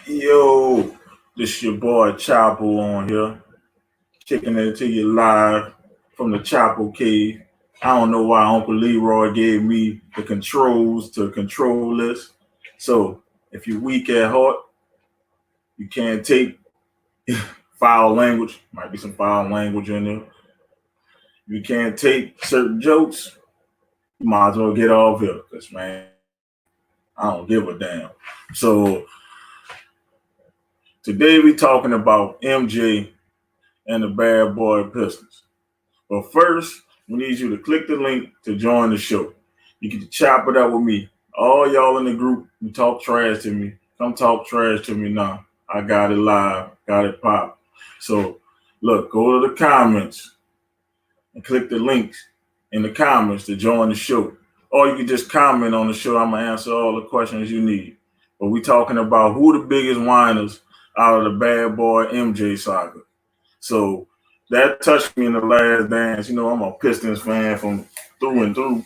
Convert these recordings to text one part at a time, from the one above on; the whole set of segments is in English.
Yo, this your boy Chapo on here, kicking it to you live from the Chapo cave. I don't know why Uncle Leroy gave me the controls to control this. So if you're weak at heart, you can't take foul language. Might be some foul language in there. You can't take certain jokes. You might as well get off here, cause man, I don't give a damn. So today we talking about MJ and the Bad Boy Pistons. But first, we need you to click the link to join the show. You get to chop it up with me. All y'all in the group, you talk trash to me. Come talk trash to me now. I got it live, got it pop. So, look, go to the comments and click the links in the comments to join the show. Or you can just comment on the show. I'm going to answer all the questions you need. But we talking about who the biggest whiners out of the Bad Boy MJ saga. So that touched me in the last dance. You know, I'm a Pistons fan from through and through.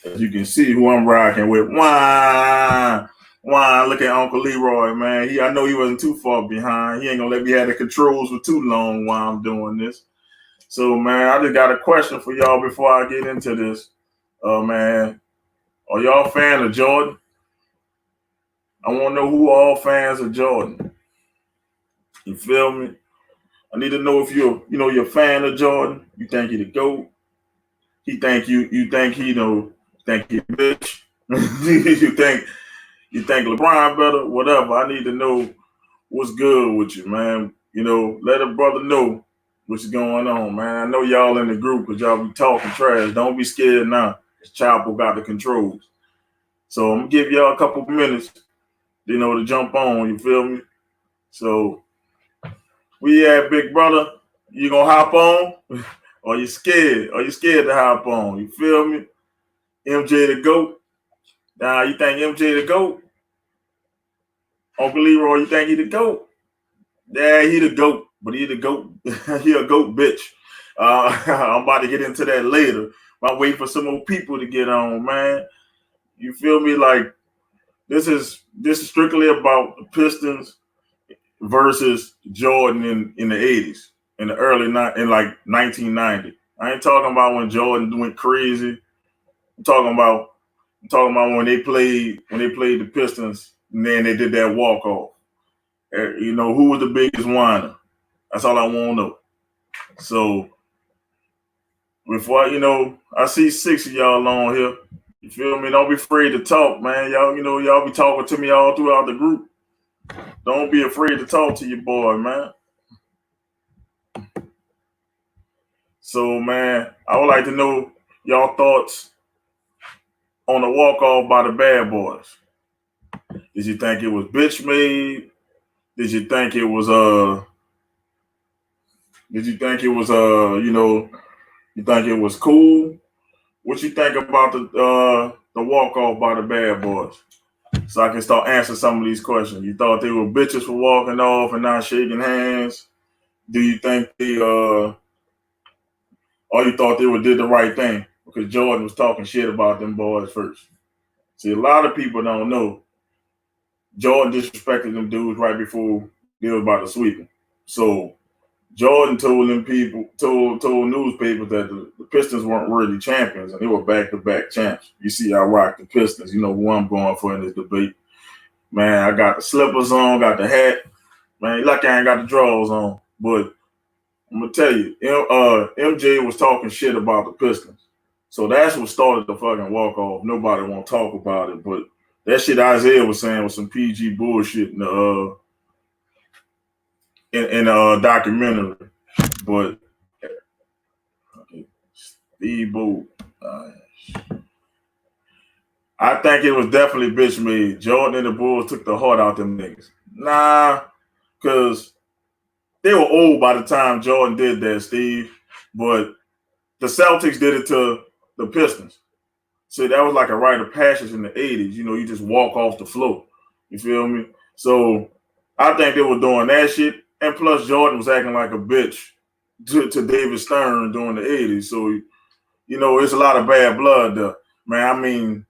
As you can see who I'm rocking with. Wine. Look at Uncle Leroy, man. I know he wasn't too far behind. He ain't gonna let me have the controls for too long while I'm doing this. So, man, I just got a question for y'all before I get into this. Man, are y'all fans of Jordan? I want to know who all fans of Jordan. You feel me? I need to know if you're a fan of Jordan. You think he the GOAT? He think you think he think he bitch. you think LeBron better, whatever. I need to know what's good with you, man. Let a brother know what's going on, man. I know y'all in the group because y'all be talking trash. Don't be scared now. Chapo got the controls. So I'm gonna give y'all a couple minutes, to jump on, you feel me? So we at big brother. You gonna hop on? Or you scared? Are you scared to hop on? You feel me? MJ the GOAT. Nah, you think MJ the GOAT? Uncle Leroy, you think he the GOAT? Yeah, he the GOAT, but he the GOAT. He a GOAT bitch. I'm about to get into that later. I'm waiting for some more people to get on, man. You feel me? Like this is strictly about the Pistons versus Jordan in the 80s, in the in like 1990. I ain't talking about when Jordan went crazy. I'm talking about when they played the Pistons and then they did that walk off. Who was the biggest whiner? That's all I want to know. So before I see six of y'all on here. You feel me? Don't be afraid to talk, man. Y'all be talking to me all throughout the group. Don't be afraid to talk to your boy, man. So, man, I would like to know y'all thoughts on the walk off by the Bad Boys. Did you think it was bitch made? Did you think it was Did you think it was You think it was cool? What you think about the walk off by the Bad Boys? So I can start answering some of these questions. You thought they were bitches for walking off and not shaking hands? Do you think or you thought they did the right thing because Jordan was talking shit about them boys first? See, a lot of people don't know Jordan disrespected them dudes right before they were about to sweep him. So Jordan told them people, told newspapers that the Pistons weren't really champions and they were back-to-back champs. You see, I rock the Pistons. You know who I'm going for in this debate. Man, I got the slippers on, got the hat. Man, lucky I ain't got the drawers on. But I'm gonna tell you, MJ was talking shit about the Pistons. So that's what started the fucking walk off. Nobody want to talk about it, but that shit Isaiah was saying was some PG bullshit in the documentary. But Steve Boo, I think it was definitely bitch made. Jordan and the Bulls took the heart out them niggas. Nah, because they were old by the time Jordan did that, Steve. But the Celtics did it to the Pistons. So that was like a rite of passage in the 80s. You just walk off the floor. You feel me? So I think they were doing that shit. And plus, Jordan was acting like a bitch to David Stern during the 80s. So, it's a lot of bad blood there. Man, I mean,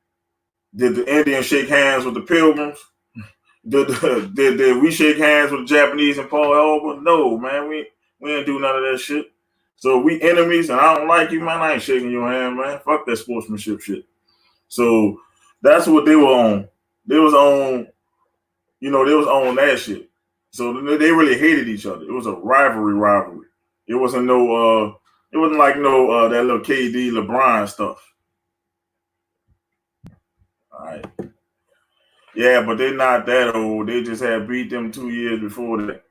did the Indians shake hands with the Pilgrims? Did we shake hands with the Japanese and Paul Elba? No, man. We ain't do none of that shit. So we enemies, and I don't like you, man. I ain't shaking your hand, man. Fuck that sportsmanship shit. So that's what they were on. They was on, they was on that shit. So they really hated each other. It was a rivalry. It wasn't it wasn't like that little KD LeBron stuff. All right. Yeah, but they're not that old. They just had beat them 2 years before that.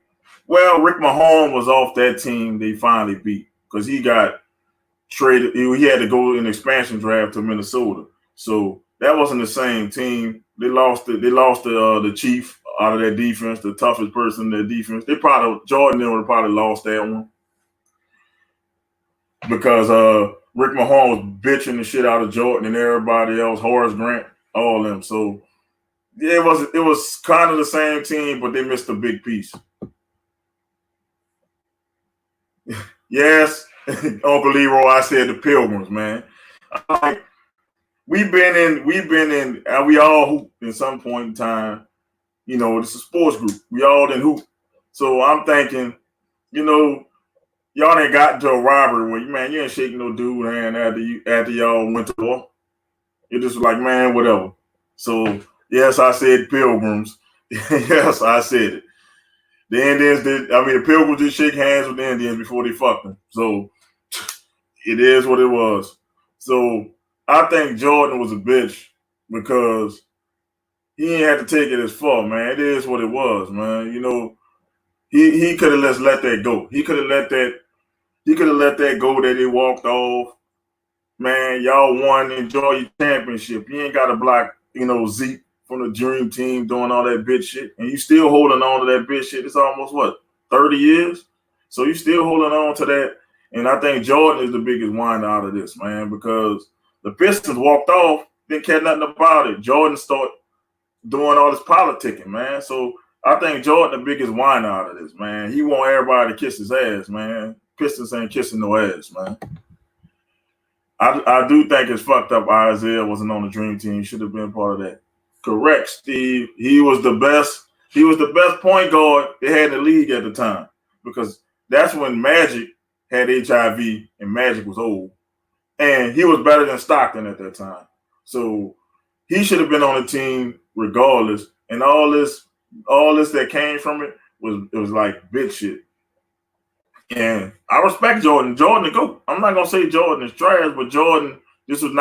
Well, Rick Mahone was off that team they finally beat because he got traded. He had to go in the expansion draft to Minnesota. So that wasn't the same team. They lost the chief out of their defense, the toughest person in their defense. Jordan would have probably lost that one because Rick Mahone was bitching the shit out of Jordan and everybody else, Horace Grant, all of them. So yeah, it was kind of the same team, but they missed a big piece. Yes, Uncle Leroy, I said the Pilgrims, man. We've been in, and we all hoop in some point in time. It's a sports group. We all in hoop. So I'm thinking, y'all ain't got into a rivalry where, man, you ain't shaking no dude hand after y'all went to war. It just was like, man, whatever. So yes, I said Pilgrims. Yes, I said it. The Indians the Pilgrims did shake hands with the Indians before they fucked them. So it is what it was. So I think Jordan was a bitch because he ain't had to take it as far, man. It is what it was, man. He could have just let that go. He could have let that go that he walked off. Man, y'all won. Enjoy your championship. You ain't got to block, Zeke from the Dream Team doing all that bitch shit. And you still holding on to that bitch shit. It's almost, 30 years? So you still holding on to that. And I think Jordan is the biggest whiner out of this, man, because the Pistons walked off, didn't care nothing about it. Jordan started doing all this politicking, man. So I think Jordan the biggest whiner out of this, man. He want everybody to kiss his ass, man. Pistons ain't kissing no ass, man. I do think it's fucked up Isaiah wasn't on the Dream Team. He should have been part of that. Correct, Steve. He was the best. He was the best point guard they had in the league at the time because that's when Magic had HIV and Magic was old. And he was better than Stockton at that time. So he should have been on the team regardless. And all this that came from it was like bitch shit. And I respect Jordan. Jordan the GOAT. I'm not gonna say Jordan is trash, but Jordan, this was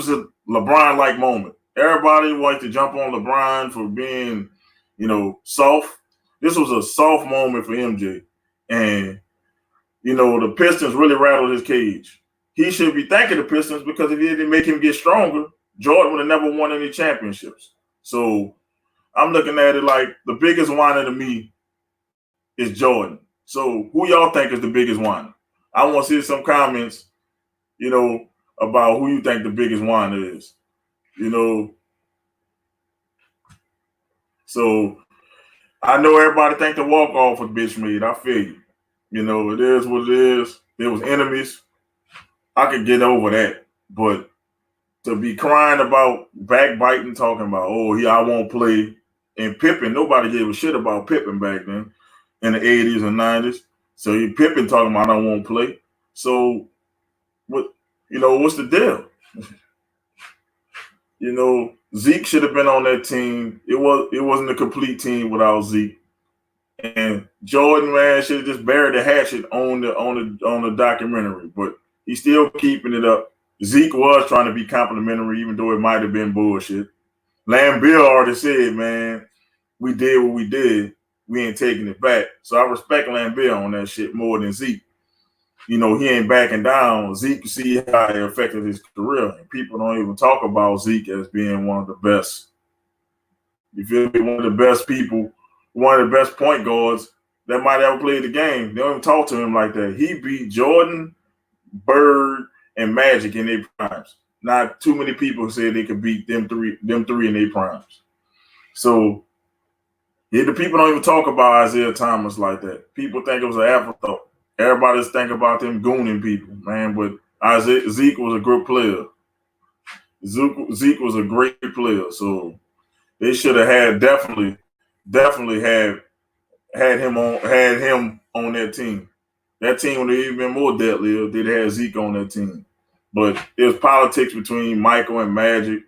a LeBron-like moment. Everybody wanted to jump on LeBron for being, soft. This was a soft moment for MJ. And, the Pistons really rattled his cage. He should be thanking the Pistons because if he didn't make him get stronger, Jordan would have never won any championships. So I'm looking at it like the biggest whiner to me is Jordan. So who y'all think is the biggest whiner? I want to see some comments, about who you think the biggest whiner is. So I know everybody think the walk-off was bitch made. I feel you. It is what it is. There was enemies. I could get over that. But to be crying about backbiting, talking about, I won't play. And Pippen, nobody gave a shit about Pippen back then in the 80s and 90s. So Pippen talking about I won't play. So what's the deal? Zeke should have been on that team. It wasn't a complete team without Zeke. And Jordan, man, should have just buried the hatchet on the documentary, but he's still keeping it up. Zeke was trying to be complimentary, even though it might have been bullshit. Lambeer already said, man, we did what we did. We ain't taking it back. So I respect Lambeer on that shit more than Zeke. He ain't backing down. Zeke, see how it affected his career. And people don't even talk about Zeke as being one of the best. You feel me? One of the best people, one of the best point guards that might ever play the game. They don't even talk to him like that. He beat Jordan, Bird, and Magic in their primes. Not too many people said they could beat them three in their primes. So the people don't even talk about Isaiah Thomas like that. People think it was an afterthought. Everybody's thinking about them gooning people, man. But Zeke was a good player. Zeke was a great player. So they should have had definitely definitely had him on that team. That team would have even been more deadly if they'd had Zeke on that team. But it was politics between Michael and Magic.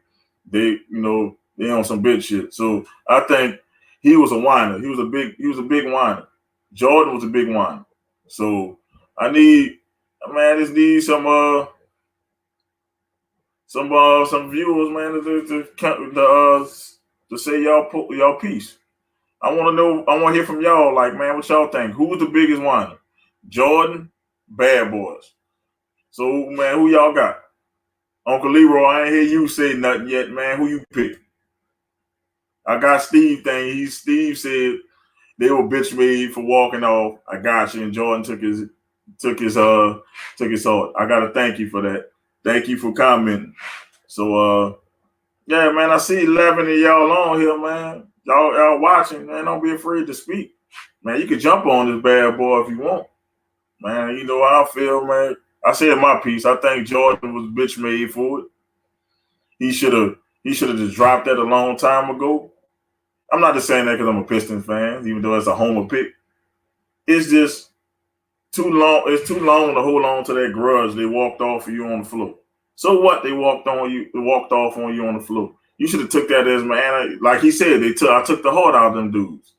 They on some big shit. So I think he was a whiner. He was a big whiner. Jordan was a big whiner. So I just need some viewers, man, to say y'all piece. I want to know. I want to hear from y'all. Like, man, what y'all think? Who was the biggest whiner? Jordan, Bad Boys. So, man, who y'all got? Uncle Leroy, I ain't hear you say nothing yet, man. Who you pick? I got Steve thing. Steve said they were bitch made for walking off. I got you. And Jordan took his heart. I gotta thank you for that. Thank you for commenting. So yeah, man, I see 11 of y'all on here, man. Y'all watching, man. Don't be afraid to speak. Man, you can jump on this bad boy if you want. Man, you know how I feel, man. I said my piece. I think Jordan was bitch made for it. He should have just dropped that a long time ago. I'm not just saying that because I'm a Pistons fan, even though it's a homer pick. It's just too long. It's too long to hold on to that grudge they walked off of you on the floor. So what? They walked off on you on the floor. You should have took that as, man. Like he said, I took the heart out of them dudes.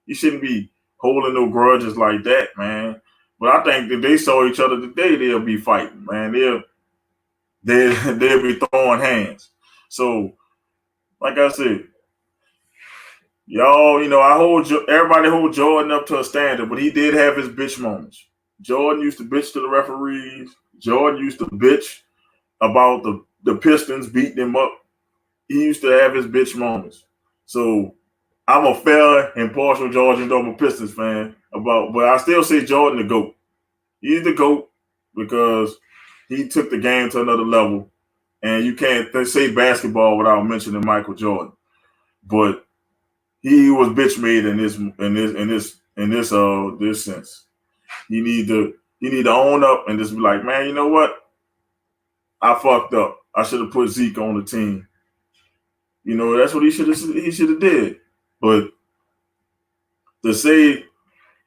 You shouldn't be holding no grudges like that, man. But I think if they saw each other today, they'll be fighting, man. They'll be throwing hands. So, like I said, y'all, everybody hold Jordan up to a standard, but he did have his bitch moments. Jordan used to bitch to the referees. Jordan used to bitch about the Pistons beating him up. He used to have his bitch moments. So I'm a fair and partial Georgian Doma Pistons fan but I still say Jordan the GOAT. He's the GOAT because he took the game to another level. And you can't say basketball without mentioning Michael Jordan. But he was bitch made in this sense. You need to own up and just be like, man, you know what? I fucked up. I should have put Zeke on the team. That's what he should have did. But to say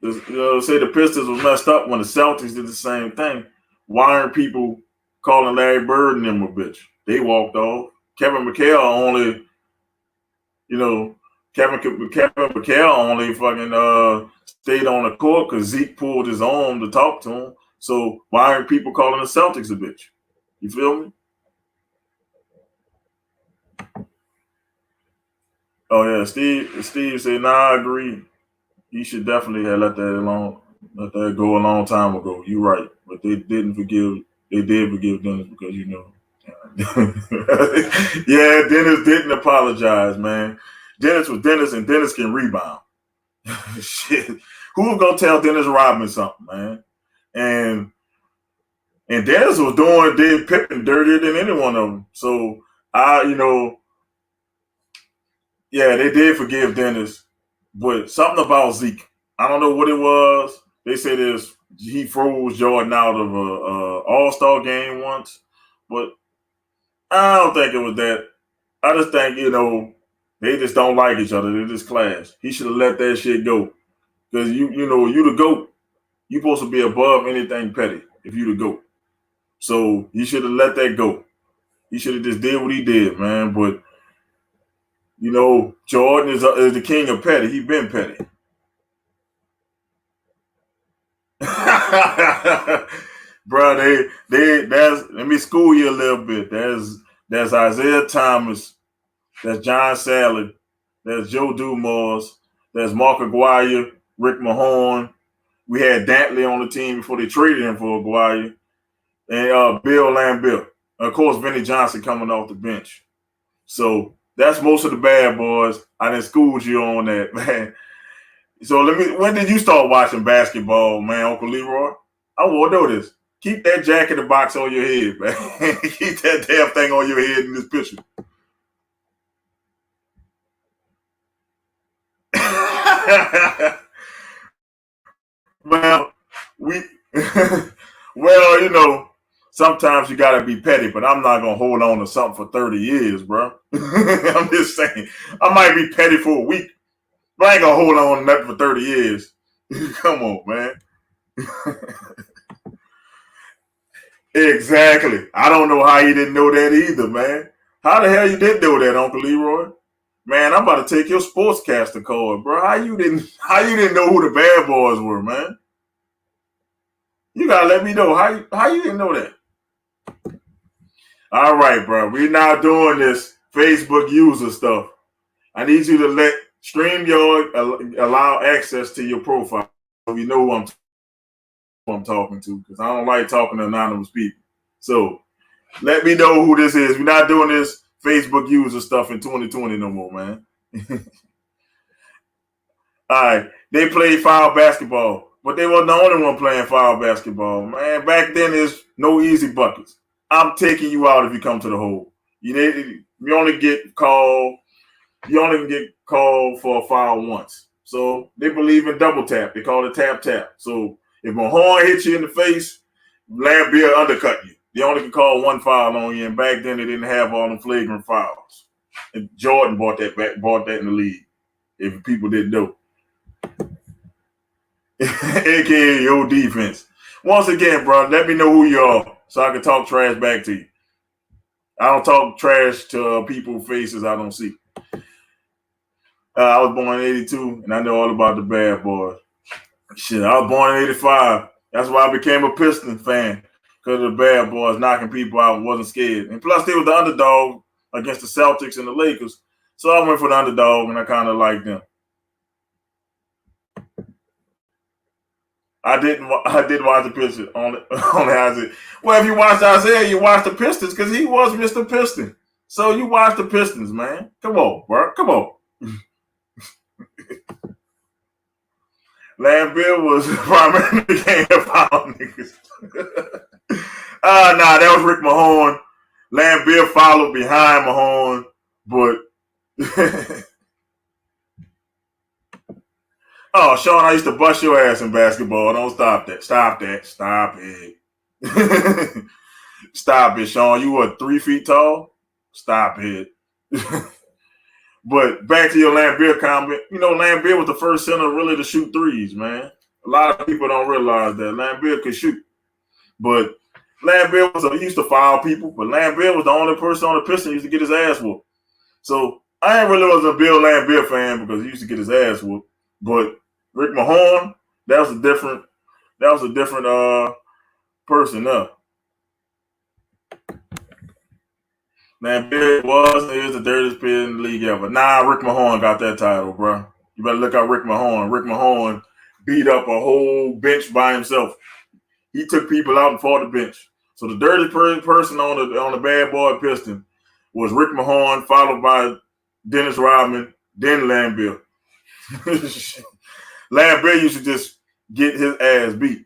the Pistons was messed up when the Celtics did the same thing, why aren't people calling Larry Bird and them a bitch? They walked off. Kevin McHale only fucking stayed on the court because Zeke pulled his arm to talk to him. So why aren't people calling the Celtics a bitch? You feel me? Oh yeah, Steve said, nah, I agree. He should definitely have let that go a long time ago. You're right. But they did forgive Dennis because yeah, Dennis didn't apologize, man. Dennis was Dennis, and Dennis can rebound. Shit. Who's gonna tell Dennis Rodman something, man? And Dennis was did Pippen dirtier than any one of them. So yeah, they did forgive Dennis, but something about Zeke. I don't know what it was. They said he froze Jordan out of a All-Star game once, but I don't think it was that. I just think they just don't like each other. They just clash. He should have let that shit go because you the GOAT. You supposed to be above anything petty if you the GOAT. So he should have let that go. He should have just did what he did, man. But Jordan is the king of petty. He been petty. Bro, let me school you a little bit. There's Isaiah Thomas, there's John Salley, there's Joe Dumars, there's Mark Aguirre, Rick Mahorn. We had Dantley on the team before they traded him for Aguirre, and Bill Lambert. Of course, Vinnie Johnson coming off the bench. So that's most of the bad boys. I done schooled you on that, man. So when did you start watching basketball, man, Uncle Leroy? I want to know this. Keep that jack in the box on your head, man. Keep that damn thing on your head in this picture. Well, sometimes you gotta be petty, but I'm not gonna hold on to something for 30 years, bro. I'm just saying, I might be petty for a week, But I ain't gonna hold on to nothing for 30 years. Come on, man. Exactly. I don't know how you didn't know that either, man. How the hell you didn't know that, Uncle Leroy? Man, I'm about to take your sportscaster card, bro. How you didn't know who the bad boys were, man? You gotta let me know. How you didn't know that? All right, bro. We're now doing this Facebook user stuff. I need you to let StreamYard allow access to your profile so you know who I'm talking to, because I don't like talking to anonymous people. So let me know who this is. We're not doing this Facebook user stuff in 2020 no more, man. All right. They played foul basketball, but they weren't the only one playing foul basketball. Man, back then there's no easy buckets. I'm taking you out if you come to the hole. You only get called for a foul once. So they believe in double tap. They call it tap tap. So if Mahorn hits you in the face, Lambeer undercut you. They only can call one foul on you, and back then they didn't have all them flagrant fouls. And Jordan brought that in the league. If people didn't know. AKA your defense. Once again, bro, let me know who you are so I can talk trash back to you. I don't talk trash to people's faces I don't see. I was born in 82, and I know all about the bad boys. Shit, I was born in 85. That's why I became a Pistons fan, because of the bad boys knocking people out and wasn't scared. And plus, they was the underdog against the Celtics and the Lakers. So I went for the underdog, and I kind of liked them. I did watch the Pistons. Only Isaiah. Well, if you watched Isaiah, you watched the Pistons because he was Mr. Piston. So you watched the Pistons, man. Come on, bro. Come on. Lambeer was primarily game foul niggas. That was Rick Mahorn. Lambeer followed behind Mahorn, but oh, Sean, I used to bust your ass in basketball. Don't stop that. Stop that. Stop it. Stop it, Sean. You were 3 feet tall? Stop it. But back to your Lambeer comment. You know, Lambeer was the first center really to shoot threes, man. A lot of people don't realize that. Lambeer could shoot. But Lambeer he used to foul people, but Lambeer was the only person on the Pistons used to get his ass whooped. So I ain't really wasn't a Bill Lambeer fan because he used to get his ass whooped. But Rick Mahorn, that was a different person up. Lambeer is the dirtiest player in the league ever. Nah, Rick Mahorn got that title, bro. You better look at Rick Mahorn. Rick Mahorn beat up a whole bench by himself. He took people out and fought the bench. So the dirtiest person on the bad boy Piston was Rick Mahorn, followed by Dennis Rodman, then Lambeer. Lambeer used to just get his ass beat.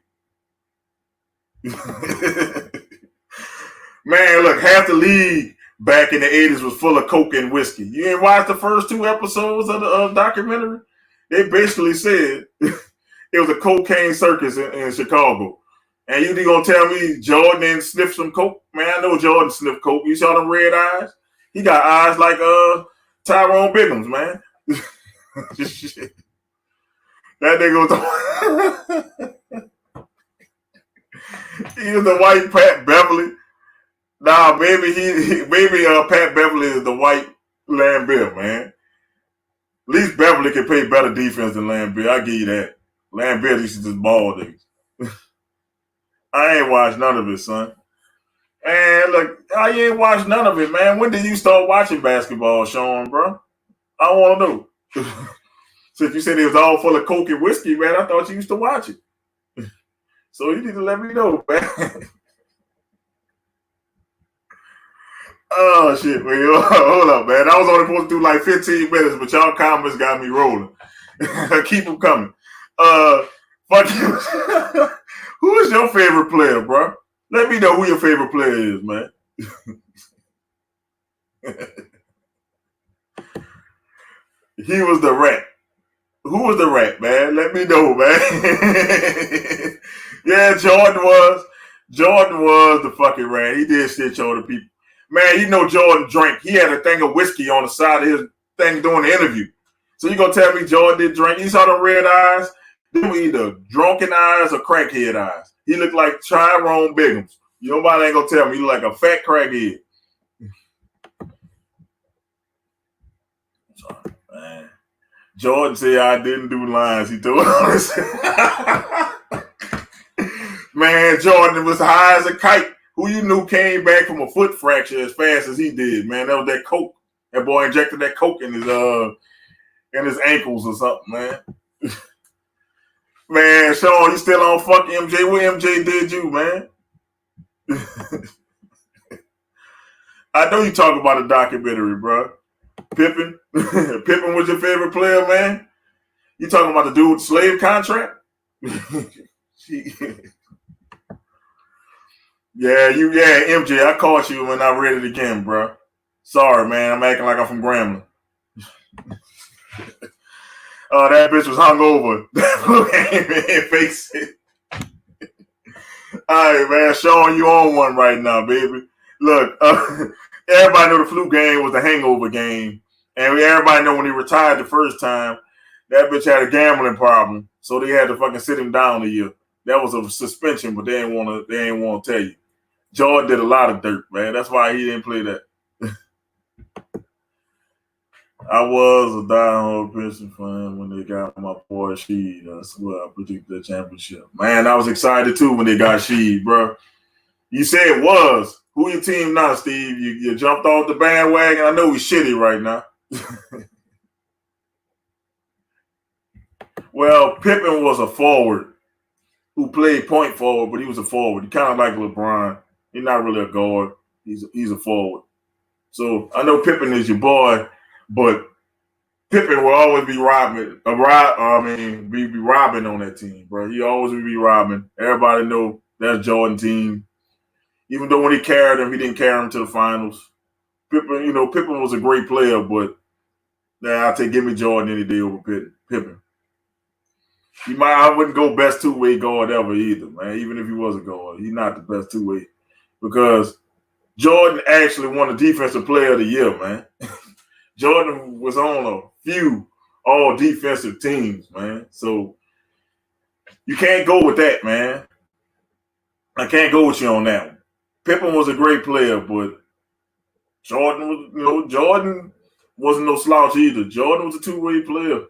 Man, look, half the league back in the 80s was full of coke and whiskey. You ain't watched the first 2 episodes of the documentary? They basically said it was a cocaine circus in Chicago. And you gonna tell me Jordan didn't sniff some coke? Man, I know Jordan sniffed coke. You saw them red eyes? He got eyes like Tyrone Biggums, man. That nigga was he was the white Pat Beverly. Nah, maybe Pat Beverly is the white Lambeer, man. At least Beverly can play better defense than Lambeer. I give you that. Lambeer used to just ball niggas. I ain't watched none of it, son. And look, how you ain't watched none of it, man? When did you start watching basketball, Sean, bro? I want to know. Since you said it was all full of coke and whiskey, man, I thought you used to watch it. So you need to let me know, man. Oh, shit, man. Hold up, man. I was only supposed to do like 15 minutes, but y'all comments got me rolling. Keep them coming. Fuck you. Who is your favorite player, bro? Let me know who your favorite player is, man. He was the rat. Who was the rat, man? Let me know, man. Yeah, Jordan was the fucking rat. He did snitch on the people. Man, you know Jordan drank. He had a thing of whiskey on the side of his thing during the interview. So you gonna tell me Jordan did drink? You saw the red eyes? Them were either drunken eyes or crackhead eyes. He looked like Tyrone Biggums. Nobody ain't gonna tell me he looked like a fat crackhead. Sorry, man. Jordan said I didn't do lines. He told us. Man, Jordan was high as a kite. Who you knew came back from a foot fracture as fast as he did, man? That was that coke. That boy injected that coke in his ankles or something, man. Man, Sean, you still on fuck MJ? What MJ did you, man? I know you talk about a documentary, bro. Pippen. Pippen was your favorite player, man? You talking about the dude with the slave contract? Yeah, MJ, I caught you when I read it again, bro. Sorry, man. I'm acting like I'm from Grambling. Oh, that bitch was hungover. Face it. All right, man. Sean, you on one right now, baby. Look, everybody know the flu game was the hangover game. And everybody know when he retired the first time, that bitch had a gambling problem. So they had to fucking sit him down a year. That was a suspension, but they ain't want to tell you. Jordan did a lot of dirt, man. That's why he didn't play that. I was a diehard Pistons fan when they got my boy Sheed. I swear I predicted the championship. Man, I was excited too when they got Sheed, bro. You said it was. Who your team now, Steve? You jumped off the bandwagon. I know we shitty right now. Well, Pippen was a forward who played point forward, but he was a forward. He kind of like LeBron. He's not really a guard. He's a forward. So I know Pippen is your boy, but Pippen will always be robbing. Be robbing on that team, bro. He always will be robbing. Everybody know that's Jordan team. Even though when he carried him, he didn't carry him to the finals. Pippen was a great player, but I'll give me Jordan any day over Pippen. I wouldn't go best two-way guard ever either, man. Even if he was a guard, he's not the best two-way because Jordan actually won the Defensive Player of the Year, man. Jordan was on a few all defensive teams, man. So you can't go with that, man. I can't go with you on that one. Pippen was a great player, but Jordan wasn't no slouch either. Jordan was a two-way player,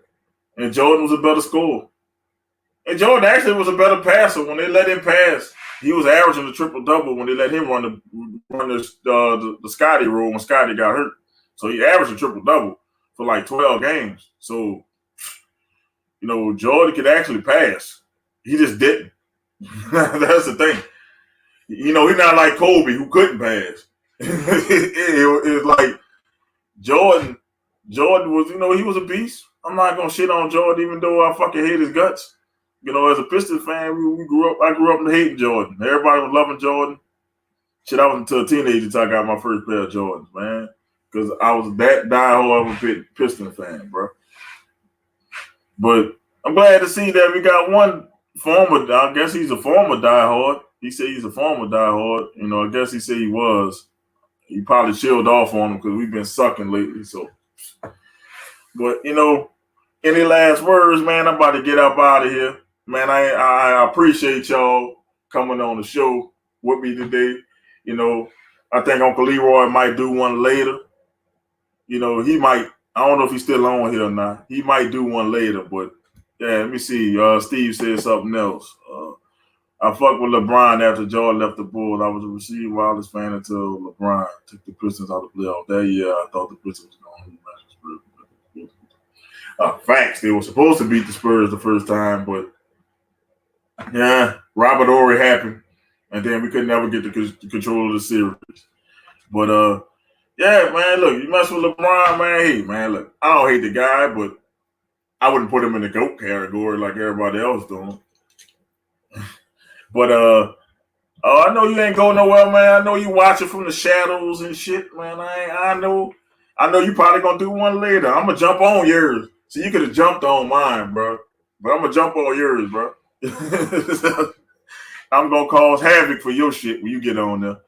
and Jordan was a better scorer. And Jordan actually was a better passer when they let him pass. He was averaging the triple-double when they let him run the Scotty role when Scotty got hurt. So he averaged a triple-double for like 12 games. So, Jordan could actually pass. He just didn't. That's the thing. He's not like Kobe who couldn't pass. It was like Jordan was, he was a beast. I'm not going to shit on Jordan even though I fucking hate his guts. As a Pistons fan, I grew up hating Jordan. Everybody was loving Jordan. Shit, I was until a teenager until I got my first pair of Jordans, man. Because I was that diehard of a Pistons fan, bro. But I'm glad to see that we got one former, I guess he's a former diehard. He said he's a former diehard. I guess he said he was. He probably chilled off on him because we've been sucking lately. So, but, any last words, man? I'm about to get up out of here. Man, I appreciate y'all coming on the show with me today. I think Uncle Leroy might do one later. He might. I don't know if he's still on here or not. He might do one later, but yeah, let me see. Steve said something else. I fucked with LeBron after Jordan left the Bulls. I was a Rasheed Wallace fan until LeBron took the Pistons out of the playoff. That year, I thought the Pistons was going to lose. Facts. They were supposed to beat the Spurs the first time, but yeah, Robert Horry happened, and then we could never get the control of the series. But yeah, man, look, you mess with LeBron, man. Hey, man, look, I don't hate the guy, but I wouldn't put him in the GOAT category like everybody else doing. But I know you ain't going nowhere, man. I know you watching from the shadows and shit, man. I know you probably gonna do one later. I'm gonna jump on yours. So you could have jumped on mine, bro. But I'm gonna jump on yours, bro. I'm gonna cause havoc for your shit when you get on there.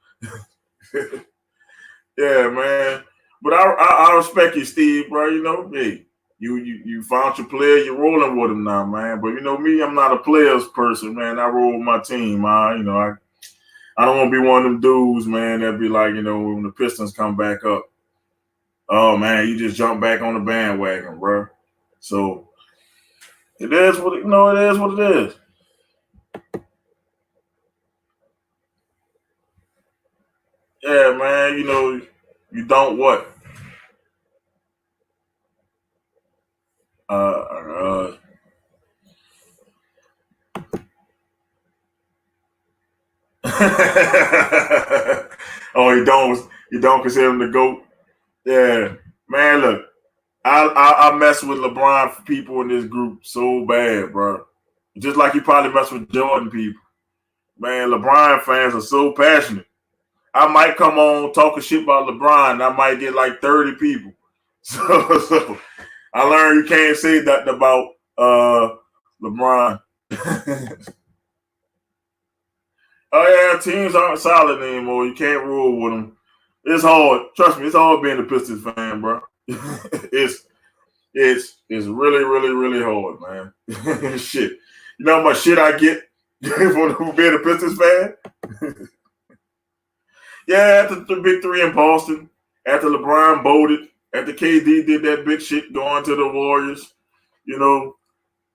Yeah, man. But I respect you, Steve, bro. Hey, You found your player, you're rolling with him now, man. But you know me, I'm not a players person, man. I roll with my team. I don't want to be one of them dudes, man, that be like, when the Pistons come back up, oh man, you just jump back on the bandwagon, bro. So it is what it is what it is. Yeah, man, you don't what? Uh, oh, you don't consider him the GOAT? Yeah. Man, look, I mess with LeBron people in this group so bad, bro. Just like you probably mess with Jordan people. Man, LeBron fans are so passionate. I might come on talking shit about LeBron, and I might get like 30 people. So I learned you can't say that about LeBron. Oh yeah, teams aren't solid anymore. You can't rule with them. It's hard. Trust me, it's hard being a Pistons fan, bro. It's really, really, really hard, man. Shit. You know how much shit I get for being a Pistons fan? Yeah, after the big three in Boston, after LeBron bolted, after KD did that big shit going to the Warriors, you know,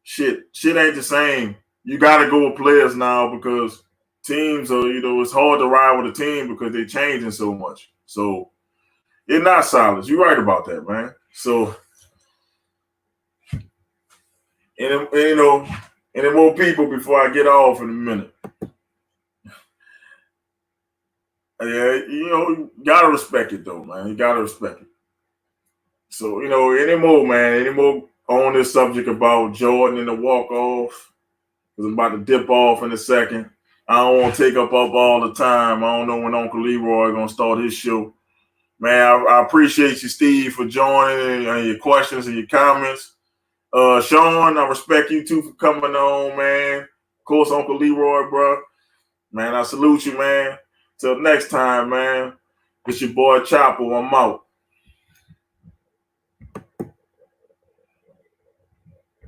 shit ain't the same. You got to go with players now because teams are, it's hard to ride with a team because they're changing so much. So it's not solid. You're right about that, man. So, and then more people before I get off in a minute. Yeah, you gotta respect it though, man. You gotta respect it. So, any more on this subject about Jordan and the walk off, because I'm about to dip off in a second. I don't want to take up all the time. I don't know when Uncle Leroy gonna start his show. Man, I appreciate you, Steve, for joining and your questions and your comments. Sean, I respect you too for coming on, man. Of course, Uncle Leroy, bro. Man, I salute you, man. Till next time, man. It's your boy Chapo. I'm out.